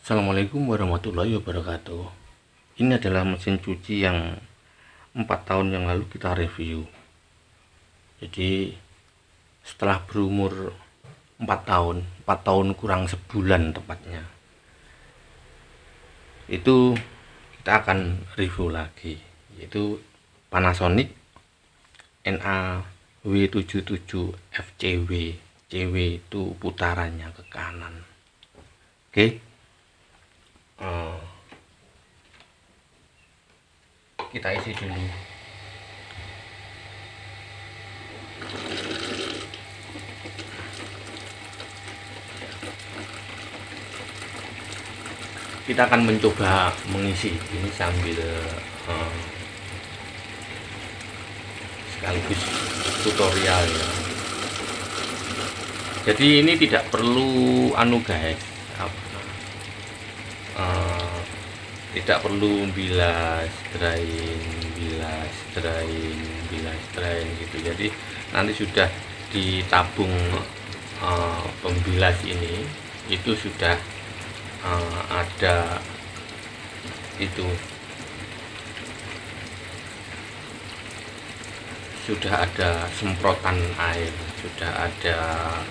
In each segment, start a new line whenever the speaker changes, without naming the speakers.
Assalamualaikum warahmatullahi wabarakatuh. Ini adalah mesin cuci yang 4 tahun yang lalu kita review. Jadi setelah berumur 4 tahun kurang sebulan tepatnya, itu kita akan review lagi, yaitu Panasonic NA-W77 FCW. CW itu putarannya ke kanan. Oke. Kita isi dulu. Kita akan mencoba mengisi ini sambil sekaligus tutorial ya. Jadi ini tidak perlu guys, tidak perlu bilas drain gitu. Jadi nanti sudah ditabung pembilas ini, itu sudah ada itu, sudah ada semprotan air, sudah ada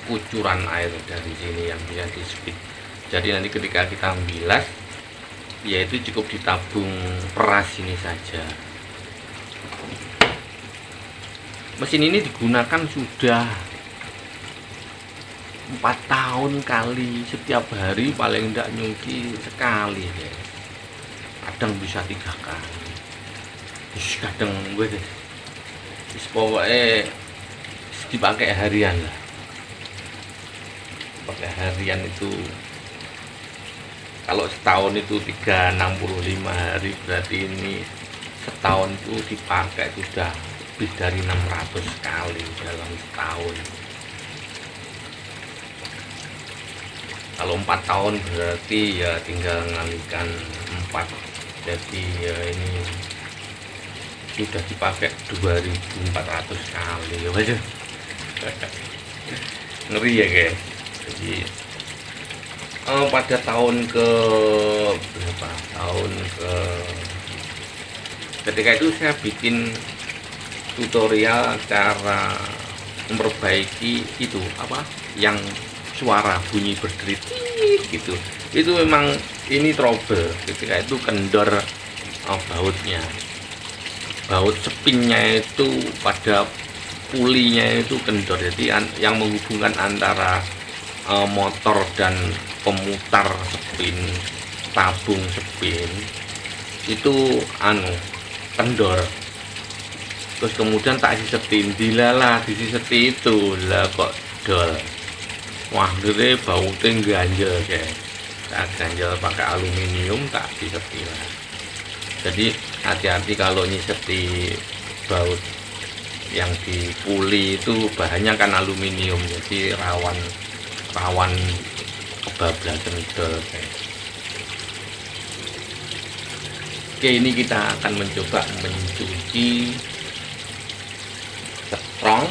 kucuran air dari sini yang bisa di speed. Jadi nanti ketika kita bilas, yaitu cukup ditabung peras ini saja. Mesin ini digunakan sudah 4 tahun kali, setiap hari paling tidak nyuci sekali ya. Kadang bisa 3 kali, kadang pokoknya dipakai harian lah. Pakai harian itu kalau setahun itu 365 hari, berarti ini setahun itu dipakai sudah lebih dari 600 kali dalam setahun. Kalau 4 tahun berarti ya tinggal ngalikan 4, jadi ya ini sudah dipakai 2400 kali ya waduh. Ngeri ya guys. Jadi pada tahun ke berapa, ketika itu saya bikin tutorial cara memperbaiki itu apa yang suara bunyi berderit gitu. Itu memang ini trouble, ketika itu kendor baut spinnya itu pada pulinya itu kendor. Jadi yang menghubungkan antara motor dan pemutar spin, tabung spin itu kendor. Terus kemudian tak disetin, dilalah diseti itu lah kok dol. Wah gede bautnya ganjel guys. Tak ganjel pakai aluminium, tak diseti lah. Jadi hati-hati kalau nyiseti baut yang di puli itu, bahannya kan aluminium, jadi rawan kebablasan dol guys. Oke, ini kita akan mencoba mencuci setrong,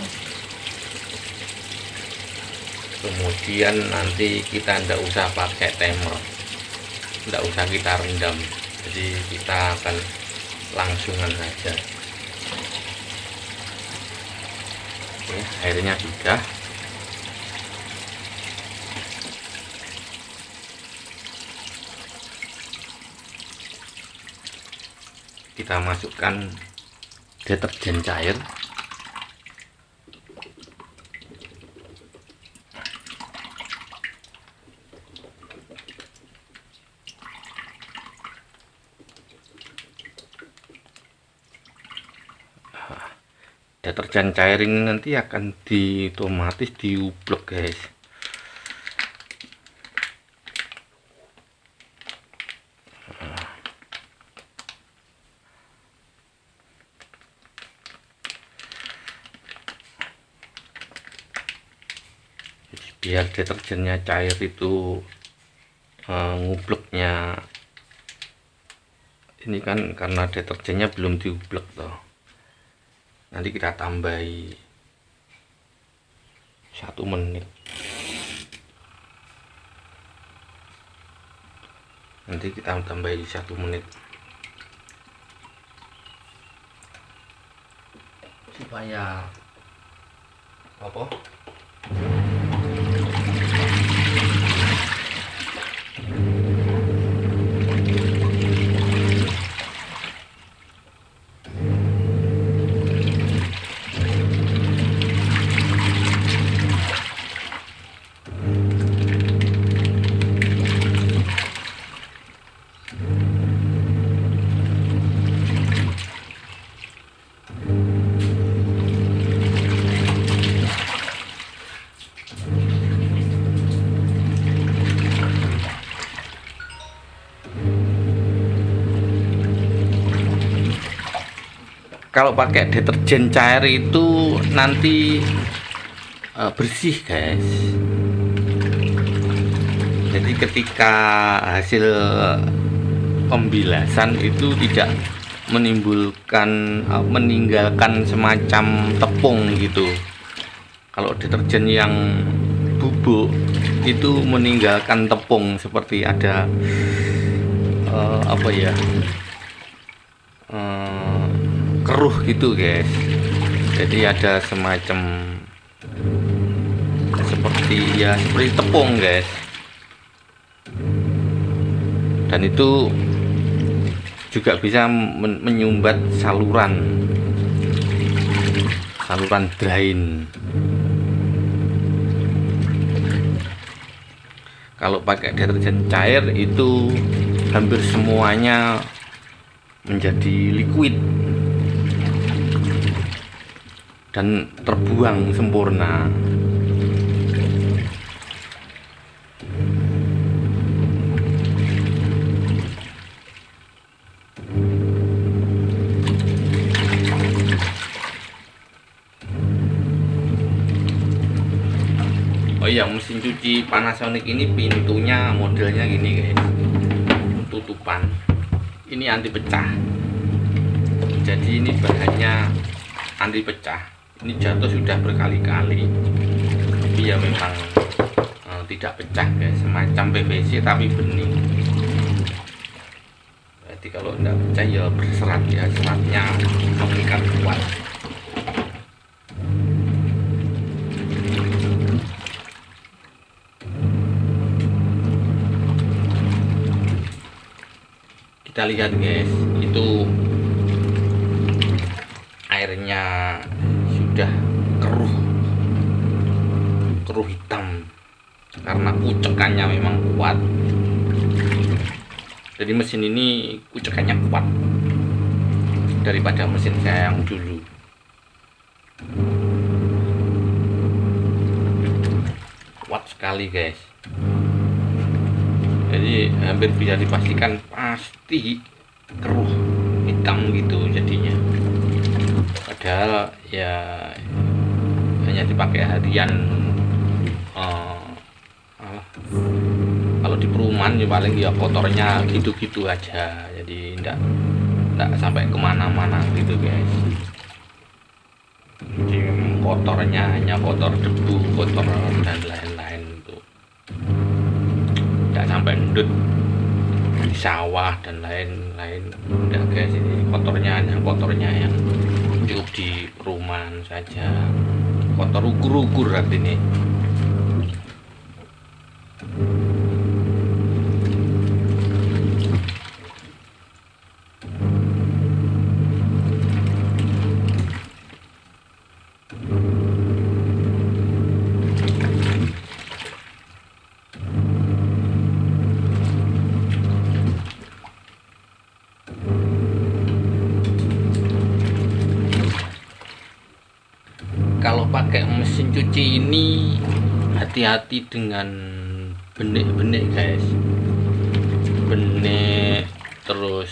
kemudian nanti kita tidak usah pakai timer, tidak usah kita rendam, jadi kita akan langsungan saja. Oke, airnya sudah. Kita masukkan deterjen cair. Deterjen cair ini nanti akan otomatis diublek guys. Jadi biar deterjennya cair itu ngubleknya ini kan karena deterjennya belum diublek toh. Nanti kita tambahi 1 menit. Nanti kita tambahi 1 menit supaya apa kalau pakai deterjen cair itu nanti bersih guys. Jadi ketika hasil pembilasan itu tidak menimbulkan meninggalkan semacam tepung gitu. Kalau deterjen yang bubuk itu meninggalkan tepung seperti ada apa ya, keruh gitu guys. Jadi ada semacam seperti tepung guys, dan itu juga bisa menyumbat saluran drain. Kalau pakai deterjen cair itu hampir semuanya menjadi liquid dan terbuang sempurna. Oh iya, mesin cuci Panasonic ini pintunya modelnya gini guys, tutupan ini anti pecah. Jadi ini bahannya anti pecah. Ini jatuh sudah berkali-kali, tapi ya memang tidak pecah guys, semacam PVC tapi bening. Jadi kalau tidak pecah ya berserat ya, seratnya mengikat kuat. Kita lihat guys, itu airnya sudah keruh hitam karena kucekannya memang kuat. Jadi mesin ini kucekannya kuat daripada mesin saya yang dulu. Kuat sekali guys. Jadi hampir bisa dipastikan pasti keruh hitam gitu jadinya. Padahal ya hanya dipakai harian. Kalau di perumahan ya paling ya kotornya gitu-gitu aja. Jadi enggak sampai kemana-mana gitu guys. Jadi kotornya hanya kotor debu, kotor dan lain-lain itu. Tidak sampai ndut di sawah dan lain-lain. Udah guys, ini kotornya hanya kotornya yang cukup di perumahan saja. Kotor ukur-ukur artinya. Kalau pakai mesin cuci ini hati-hati dengan benik-benik guys, benik terus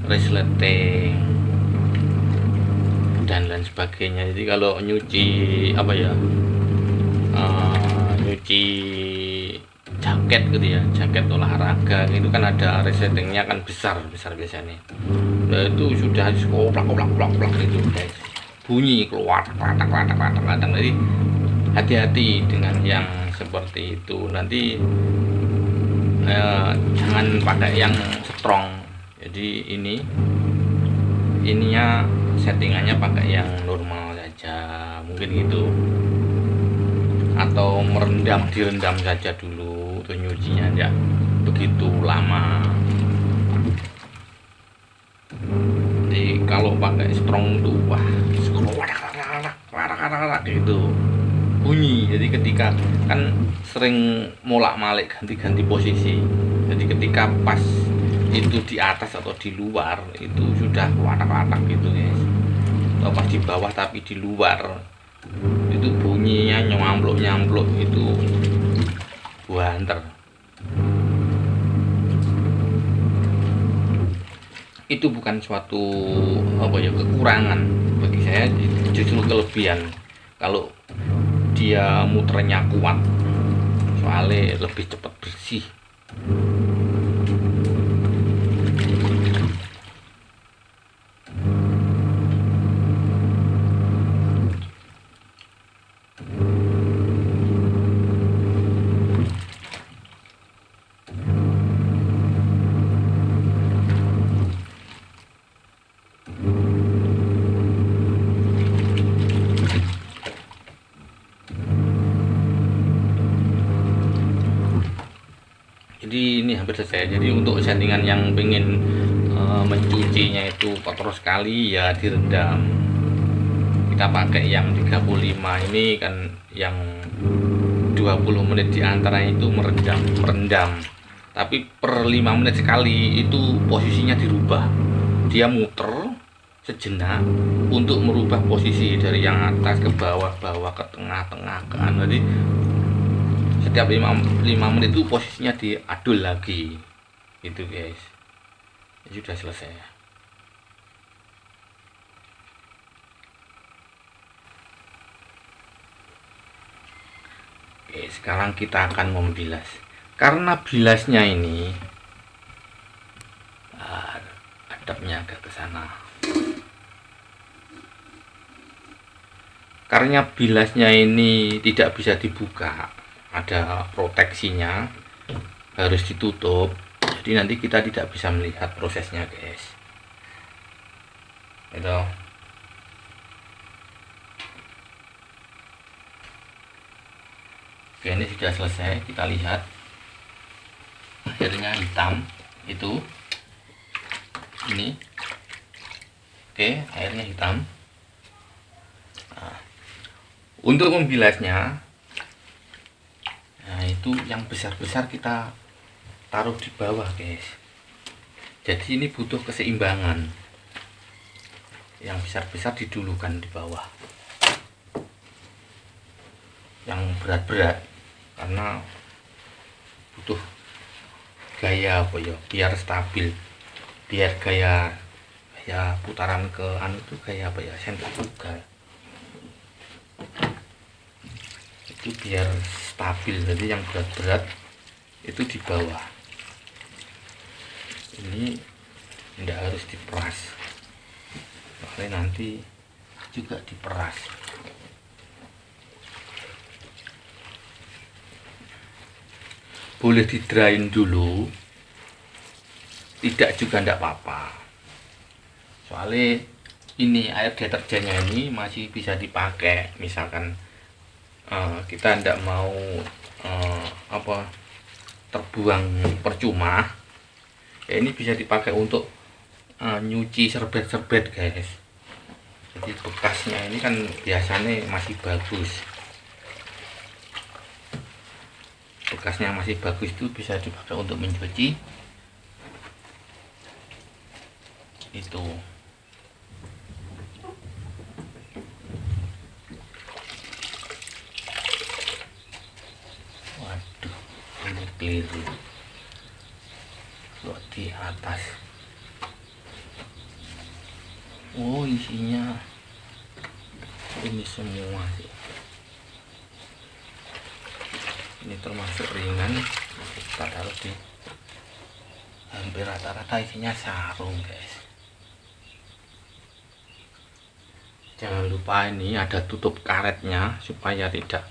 resleting dan lain sebagainya. Jadi kalau nyuci apa ya, nyuci jaket gitu ya, jaket olahraga itu kan ada resletingnya kan besar biasanya. Nah itu sudah koplak gitu guys, bunyi keluar kadang. Jadi hati-hati dengan yang seperti itu, nanti jangan pakai yang strong. Jadi ininya settingannya pakai yang normal saja, mungkin gitu, atau direndam saja dulu untuk nyucinya, ya begitu lama. Jadi kalau pakai strong tuh wah gitu bunyi. Jadi ketika kan sering molak-malik ganti-ganti posisi, jadi ketika pas itu di atas atau di luar itu sudah watak-watak gitu guys, atau pas di bawah tapi di luar itu bunyinya nyampluk itu banter. Itu bukan suatu kekurangan bagi saya, justru kelebihan kalau dia muternya kuat, soalnya lebih cepat bersih. Jadi ini hampir selesai. Jadi untuk settingan yang pengen mencucinya itu kotor sekali, ya direndam. Kita pakai yang 35 ini kan, yang 20 menit diantaranya itu merendam. Tapi per 5 menit sekali itu posisinya dirubah, dia muter sejenak untuk merubah posisi dari yang atas ke bawah, ke tengah, ke kanan. Jadi setiap 5 menit itu posisinya diadul lagi gitu guys. Ini sudah selesai. Oke, sekarang kita akan membilas. Karena bilasnya ini adabnya agak ke sana. Karena bilasnya ini tidak bisa dibuka, ada proteksinya, harus ditutup. Jadi nanti kita tidak bisa melihat prosesnya guys. Itu. Oke, ini sudah selesai. Kita lihat akhirnya hitam itu. Ini. Oke, airnya hitam. Nah, untuk membilasnya, nah itu yang besar-besar kita taruh di bawah guys. Jadi ini butuh keseimbangan, yang besar-besar didulukan di bawah, yang berat-berat karena butuh gaya biar stabil, biar gaya putaran ke itu gaya sentrifugal itu biar stabil. Jadi yang berat-berat itu di bawah. Ini tidak harus diperas, soalnya nanti juga diperas. Boleh di drain dulu, tidak juga tidak apa-apa, soalnya ini air deterjennya ini masih bisa dipakai. Misalkan kita tidak mau terbuang percuma, ya ini bisa dipakai untuk nyuci serbet-serbet guys. Jadi bekasnya ini kan biasanya masih bagus, bekasnya masih bagus itu bisa dipakai untuk mencuci itu. Waduh, ini keliru kok di atas. Oh, isinya ini semua sih. Ini termasuk ringan, kita taruh di hampir rata-rata isinya sarung guys. Jangan lupa ini ada tutup karetnya supaya tidak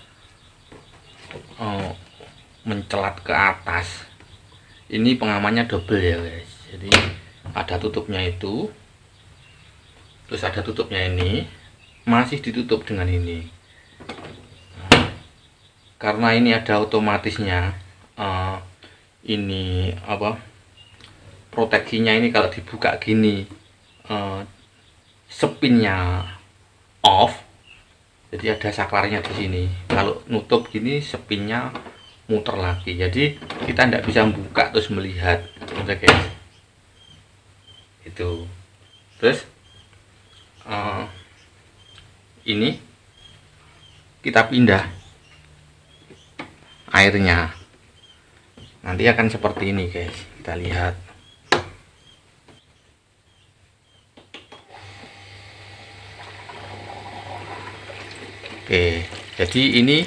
mencelat ke atas. Ini pengamannya double ya guys, jadi ada tutupnya itu, terus ada tutupnya ini, masih ditutup dengan ini. Karena ini ada otomatisnya, ini apa, proteksinya ini kalau dibuka gini, spinnya off, jadi ada saklarnya di sini. Kalau nutup gini spinnya muter lagi, jadi kita tidak bisa buka terus melihat, oke guys. Itu terus ini kita pindah airnya, nanti akan seperti ini guys, kita lihat. Oke, jadi ini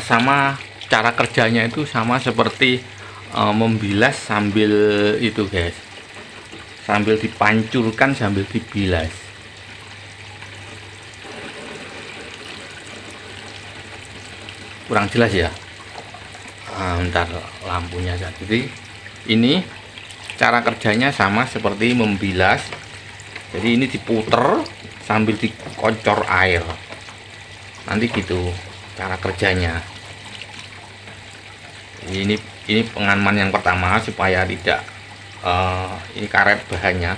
sama cara kerjanya itu sama seperti membilas sambil itu guys, sambil dipancurkan sambil dibilas. Kurang jelas ya, ntar lampunya. Jadi ini cara kerjanya sama seperti membilas, jadi ini diputer sambil dikocor air, nanti gitu cara kerjanya. Ini pengaman yang pertama supaya tidak ini karet bahannya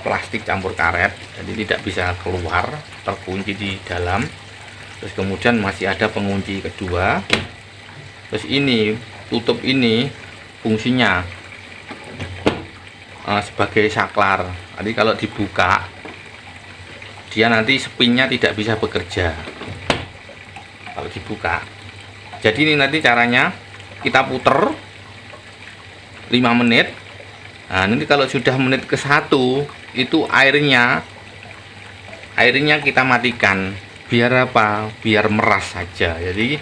plastik campur karet, jadi tidak bisa keluar, terkunci di dalam. Terus kemudian masih ada pengunci kedua. Terus ini tutup ini fungsinya sebagai saklar. Jadi kalau dibuka dia nanti spinnya tidak bisa bekerja kalau dibuka. Jadi ini nanti caranya kita puter 5 menit. Nah, nanti kalau sudah menit ke 1 itu airnya kita matikan. Biar apa? Biar meras saja. Jadi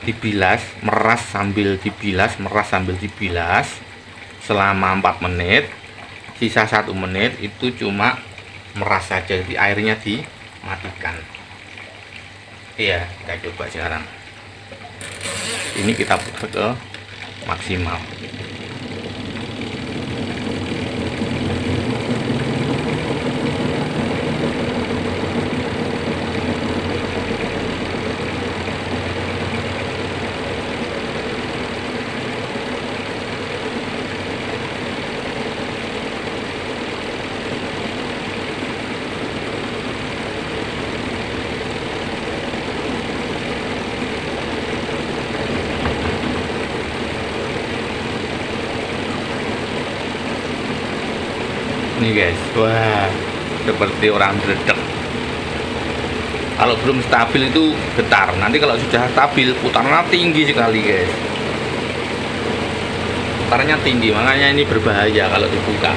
dibilas, meras sambil dibilas, meras sambil dibilas selama 4 menit. Sisa 1 menit itu cuma meras saja, jadi airnya dimatikan. Iya, kita coba sekarang. Ini kita putar ke maksimal. Nih guys, wah seperti orang dredeg. Kalau belum stabil itu getar, nanti kalau sudah stabil putarnya tinggi sekali guys, putarnya tinggi, makanya ini berbahaya kalau dibuka.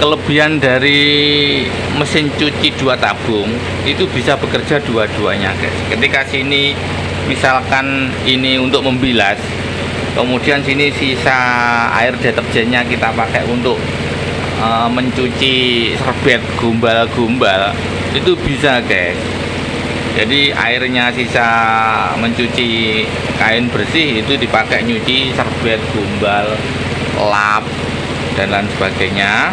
Kelebihan dari mesin cuci 2 tabung itu bisa bekerja dua-duanya guys. Ketika sini misalkan ini untuk membilas, kemudian sini sisa air deterjennya kita pakai untuk mencuci serbet gumbal-gumbal, itu bisa guys. Jadi airnya sisa mencuci kain bersih itu dipakai nyuci serbet, gumbal, lap dan lain sebagainya.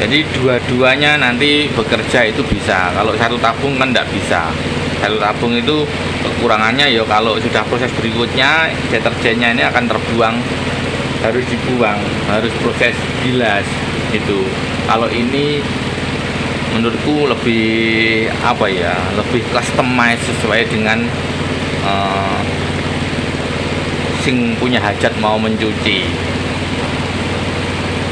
Jadi dua-duanya nanti bekerja itu bisa. Kalau 1 tabung kan tidak bisa. 1 tabung itu kekurangannya ya kalau sudah proses berikutnya deterjennya ini akan terbuang, harus dibuang, harus proses bilas itu. Kalau ini menurutku lebih apa ya, lebih customize sesuai dengan sing punya hajat mau mencuci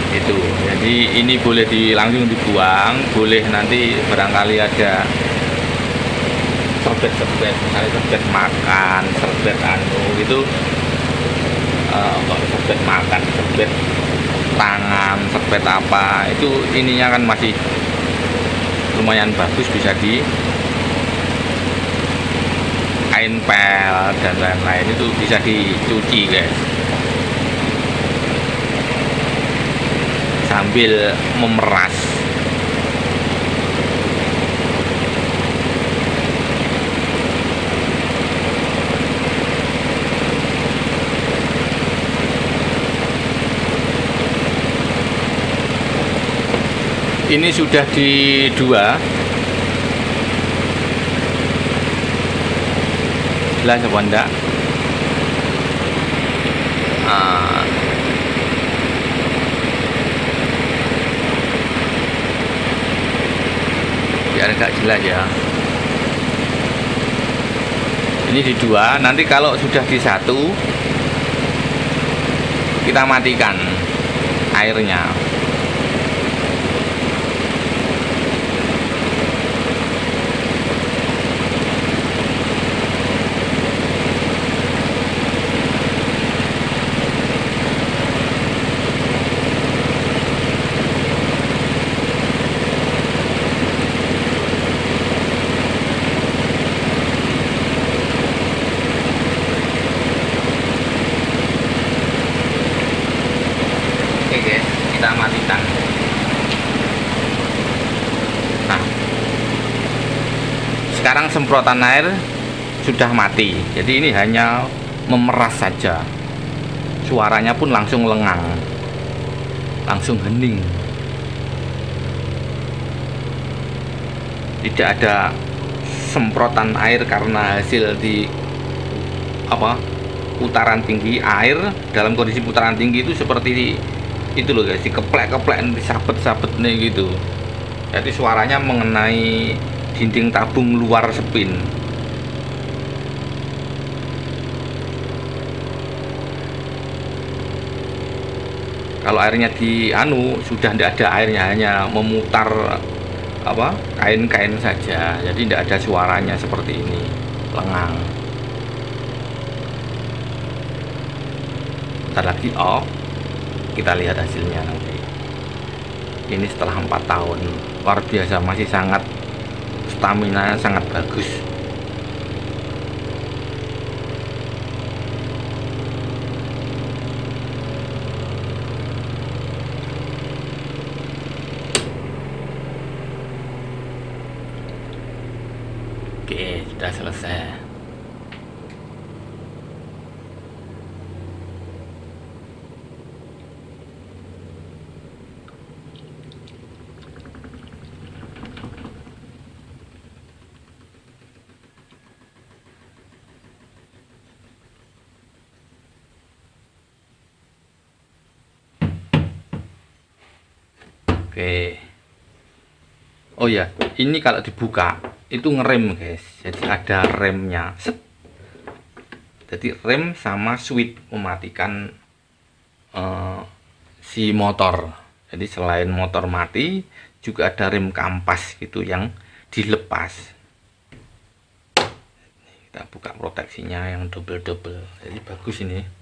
itu. Jadi ini boleh langsung dibuang, boleh nanti barangkali ada serbet misalnya serbet makan, serbet anu itu serbet makan, serbet tangan, serbet apa itu ininya kan masih lumayan bagus, bisa di kain pel dan lain-lain, itu bisa dicuci guys sambil memeras. Ini sudah di 2. Jelas apa enggak? Biar enggak jelas ya. Ini di 2. Nanti kalau sudah di 1 kita matikan airnya. Kita matikan. Nah, sekarang semprotan air sudah mati, jadi ini hanya memeras saja. Suaranya pun langsung lengang, langsung hening, tidak ada semprotan air karena hasil di putaran tinggi. Air dalam kondisi putaran tinggi itu seperti itu loh guys, dikeplek-keplek, disabet-sabet nih gitu. Jadi suaranya mengenai dinding tabung luar spin. Kalau airnya di sudah tidak ada airnya, hanya memutar kain-kain saja, jadi tidak ada suaranya seperti ini, lengang. Bentar lagi off, kita lihat hasilnya nanti. Ini setelah 4 tahun, luar biasa, masih sangat, stamina sangat bagus. Oke, sudah selesai. Oke. Oh ya, ini kalau dibuka itu ngerem guys. Jadi ada remnya. Set. Jadi rem sama switch mematikan si motor. Jadi selain motor mati, juga ada rem kampas gitu yang dilepas. Kita buka proteksinya yang double-double. Jadi bagus ini.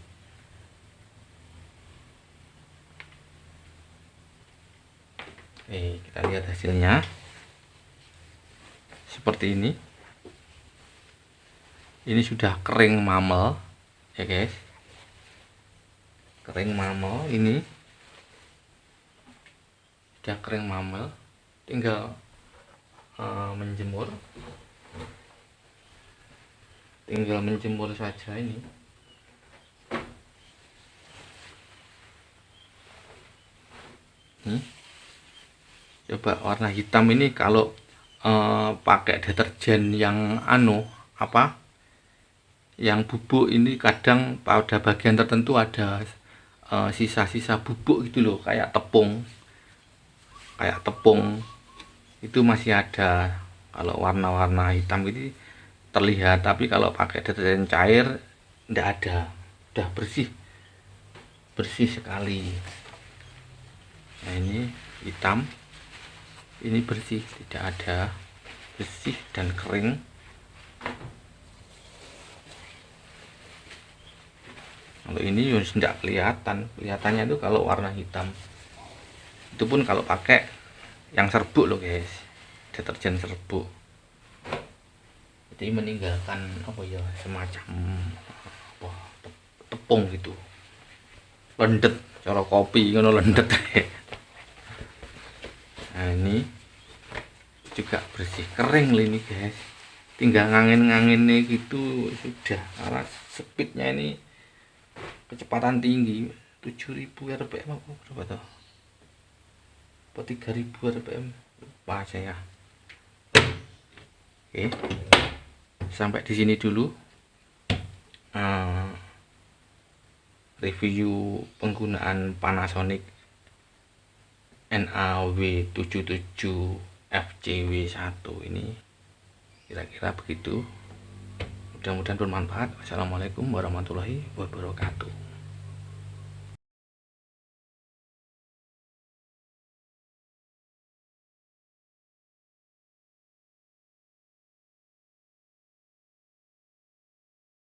Kita lihat hasilnya seperti ini. Ini sudah kering mamel ya guys, kering mamel. Ini sudah kering mamel, tinggal menjemur, saja ini. Coba warna hitam ini kalau pakai deterjen yang yang bubuk ini, kadang pada bagian tertentu ada sisa-sisa bubuk gitu loh, kayak tepung itu masih ada. Kalau warna-warna hitam ini terlihat, tapi kalau pakai deterjen cair tidak ada, udah bersih sekali. Nah, ini hitam, ini bersih, tidak ada, bersih dan kering. Kalau ini ya tidak kelihatan, kelihatannya itu kalau warna hitam. Itu pun kalau pakai yang serbuk loh guys, deterjen serbuk. Jadi meninggalkan apa ya, semacam apa, tepung gitu, lendet, cara kopi ngono lendet. Nah ini juga bersih, kering loh ini guys, tinggal ngangin-nganginnya gitu sudah. Karena speednya ini kecepatan tinggi, 7000 rpm apa berapa tuh, apa 3000 rpm lupa saya. Oke, sampai di sini dulu review penggunaan Panasonic NAW77FCW1 ini, kira-kira begitu. Mudah-mudahan bermanfaat. Wassalamualaikum warahmatullahi wabarakatuh.